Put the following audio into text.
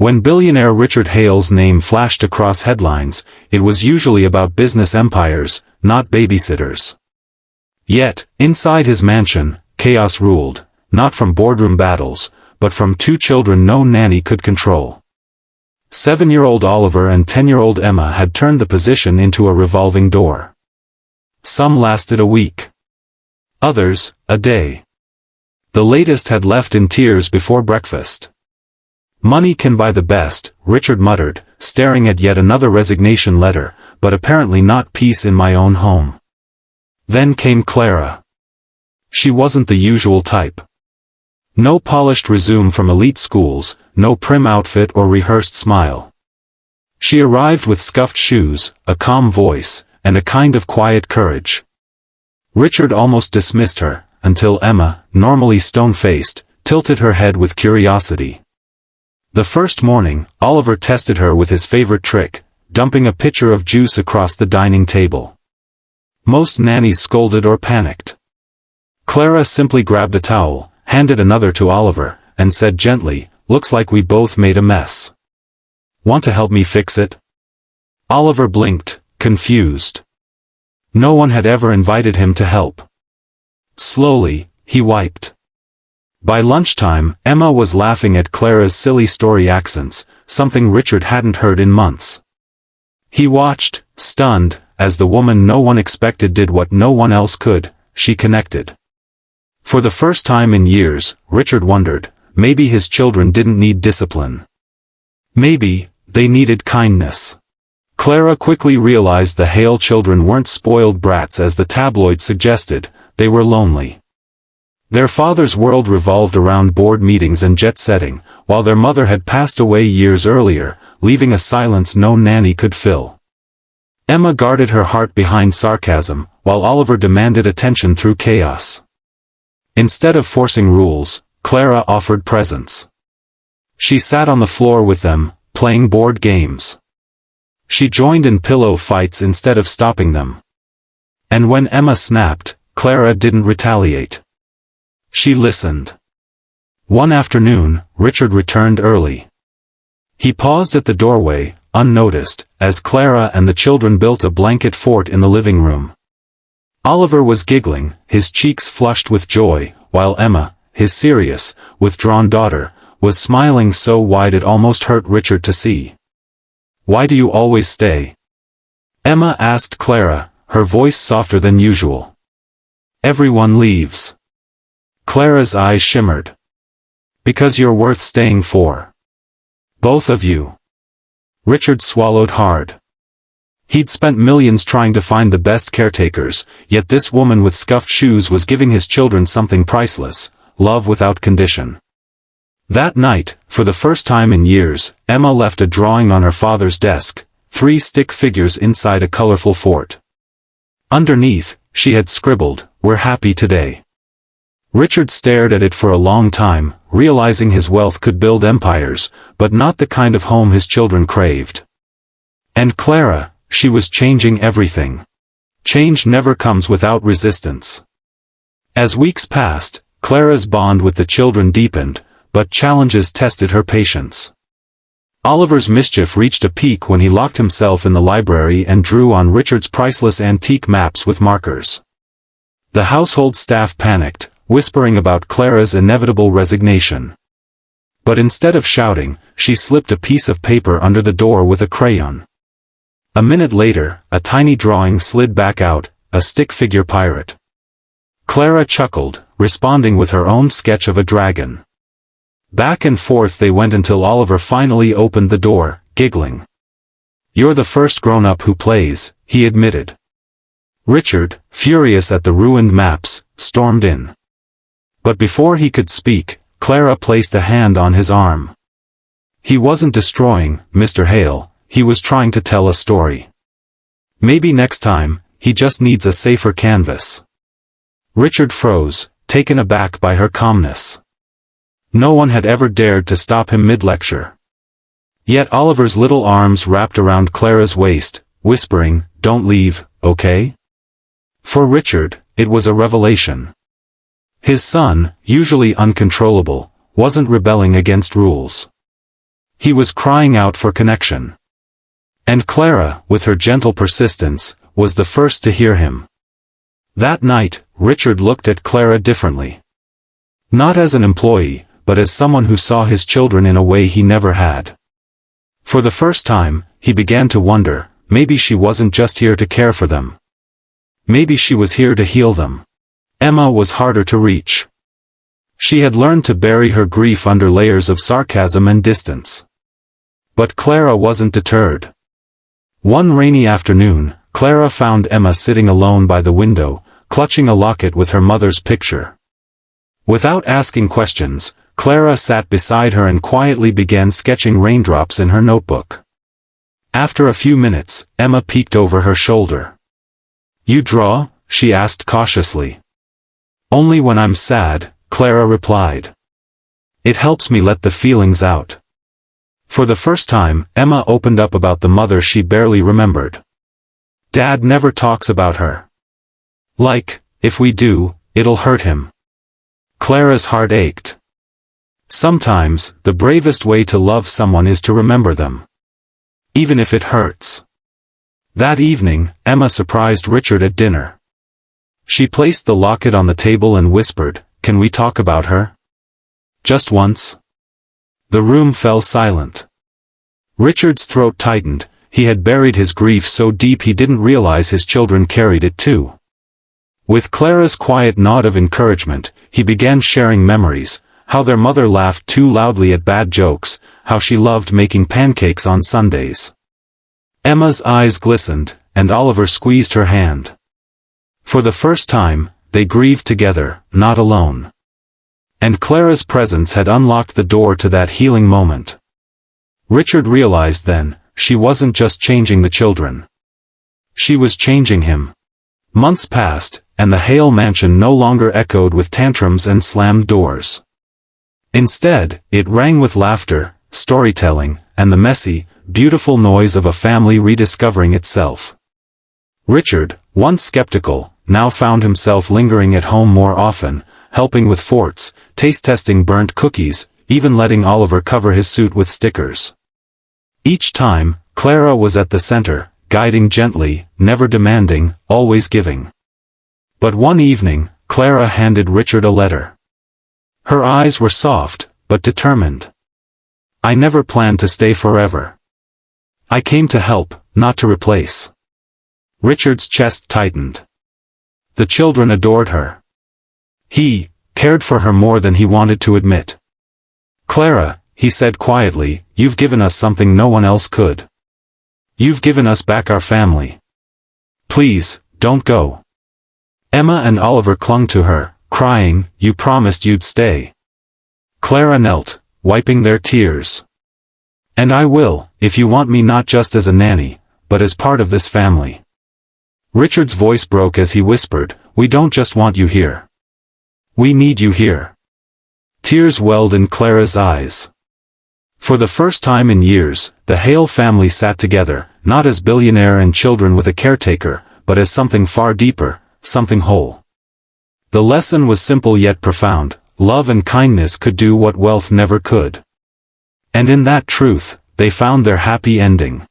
When billionaire Richard Hale's name flashed across headlines, it was usually about business empires, not babysitters. Yet, inside his mansion, chaos ruled, not from boardroom battles, but from two children no nanny could control. 7-year-old Oliver and 10-year-old Emma had turned the position into a revolving door. Some lasted a week. Others, a day. The latest had left in tears before breakfast. "Money can buy the best," Richard muttered, staring at yet another resignation letter, "but apparently not peace in my own home." Then came Clara. She wasn't the usual type. No polished resume from elite schools, no prim outfit or rehearsed smile. She arrived with scuffed shoes, a calm voice, and a kind of quiet courage. Richard almost dismissed her, until Emma, normally stone-faced, tilted her head with curiosity. The first morning, Oliver tested her with his favorite trick, dumping a pitcher of juice across the dining table. Most nannies scolded or panicked. Clara simply grabbed a towel, handed another to Oliver, and said gently, "Looks like we both made a mess. Want to help me fix it?" Oliver blinked, confused. No one had ever invited him to help. Slowly, he wiped. By lunchtime, Emma was laughing at Clara's silly story accents, something Richard hadn't heard in months. He watched, stunned, as the woman no one expected did what no one else could, she connected. For the first time in years, Richard wondered, maybe his children didn't need discipline. Maybe, they needed kindness. Clara quickly realized the Hale children weren't spoiled brats as the tabloids suggested, they were lonely. Their father's world revolved around board meetings and jet-setting, while their mother had passed away years earlier, leaving a silence no nanny could fill. Emma guarded her heart behind sarcasm, while Oliver demanded attention through chaos. Instead of forcing rules, Clara offered presence. She sat on the floor with them, playing board games. She joined in pillow fights instead of stopping them. And when Emma snapped, Clara didn't retaliate. She listened. One afternoon, Richard returned early. He paused at the doorway, unnoticed, as Clara and the children built a blanket fort in the living room. Oliver was giggling, his cheeks flushed with joy, while Emma, his serious, withdrawn daughter, was smiling so wide it almost hurt Richard to see. "Why do you always stay?" Emma asked Clara, her voice softer than usual. "Everyone leaves." Clara's eyes shimmered. "Because you're worth staying for. Both of you." Richard swallowed hard. He'd spent millions trying to find the best caretakers, yet this woman with scuffed shoes was giving his children something priceless, love without condition. That night, for the first time in years, Emma left a drawing on her father's desk, 3 stick figures inside a colorful fort. Underneath, she had scribbled, "We're happy today." Richard stared at it for a long time, realizing his wealth could build empires, but not the kind of home his children craved. And Clara, she was changing everything. Change never comes without resistance. As weeks passed, Clara's bond with the children deepened, but challenges tested her patience. Oliver's mischief reached a peak when he locked himself in the library and drew on Richard's priceless antique maps with markers. The household staff panicked, whispering about Clara's inevitable resignation. But instead of shouting, she slipped a piece of paper under the door with a crayon. A minute later, a tiny drawing slid back out, a stick figure pirate. Clara chuckled, responding with her own sketch of a dragon. Back and forth they went until Oliver finally opened the door, giggling. "You're the first grown-up who plays," he admitted. Richard, furious at the ruined maps, stormed in. But before he could speak, Clara placed a hand on his arm. "He wasn't destroying, Mr. Hale, he was trying to tell a story. Maybe next time, he just needs a safer canvas." Richard froze, taken aback by her calmness. No one had ever dared to stop him mid-lecture. Yet Oliver's little arms wrapped around Clara's waist, whispering, "Don't leave, okay?" For Richard, it was a revelation. His son, usually uncontrollable, wasn't rebelling against rules. He was crying out for connection. And Clara, with her gentle persistence, was the first to hear him. That night, Richard looked at Clara differently. Not as an employee, but as someone who saw his children in a way he never had. For the first time, he began to wonder, maybe she wasn't just here to care for them. Maybe she was here to heal them. Emma was harder to reach. She had learned to bury her grief under layers of sarcasm and distance. But Clara wasn't deterred. One rainy afternoon, Clara found Emma sitting alone by the window, clutching a locket with her mother's picture. Without asking questions, Clara sat beside her and quietly began sketching raindrops in her notebook. After a few minutes, Emma peeked over her shoulder. "You draw?" she asked cautiously. "Only when I'm sad," Clara replied. "It helps me let the feelings out." For the first time, Emma opened up about the mother she barely remembered. "Dad never talks about her. Like, if we do, it'll hurt him." Clara's heart ached. Sometimes, the bravest way to love someone is to remember them. Even if it hurts. That evening, Emma surprised Richard at dinner. She placed the locket on the table and whispered, "Can we talk about her? Just once?" The room fell silent. Richard's throat tightened. He had buried his grief so deep he didn't realize his children carried it too. With Clara's quiet nod of encouragement, he began sharing memories, how their mother laughed too loudly at bad jokes, how she loved making pancakes on Sundays. Emma's eyes glistened, and Oliver squeezed her hand. For the first time, they grieved together, not alone. And Clara's presence had unlocked the door to that healing moment. Richard realized then, she wasn't just changing the children. She was changing him. Months passed, and the Hale mansion no longer echoed with tantrums and slammed doors. Instead, it rang with laughter, storytelling, and the messy, beautiful noise of a family rediscovering itself. Richard, once skeptical, now found himself lingering at home more often, helping with forts, taste-testing burnt cookies, even letting Oliver cover his suit with stickers. Each time, Clara was at the center, guiding gently, never demanding, always giving. But one evening, Clara handed Richard a letter. Her eyes were soft, but determined. "I never planned to stay forever. I came to help, not to replace." Richard's chest tightened. The children adored her. He cared for her more than he wanted to admit. "Clara," he said quietly, "you've given us something no one else could. You've given us back our family. Please, don't go." Emma and Oliver clung to her, crying, "You promised you'd stay." Clara knelt, wiping their tears. "And I will, if you want me not just as a nanny, but as part of this family." Richard's voice broke as he whispered, "We don't just want you here. We need you here." Tears welled in Clara's eyes. For the first time in years, the Hale family sat together, not as billionaire and children with a caretaker, but as something far deeper, something whole. The lesson was simple yet profound: love and kindness could do what wealth never could. And in that truth, they found their happy ending.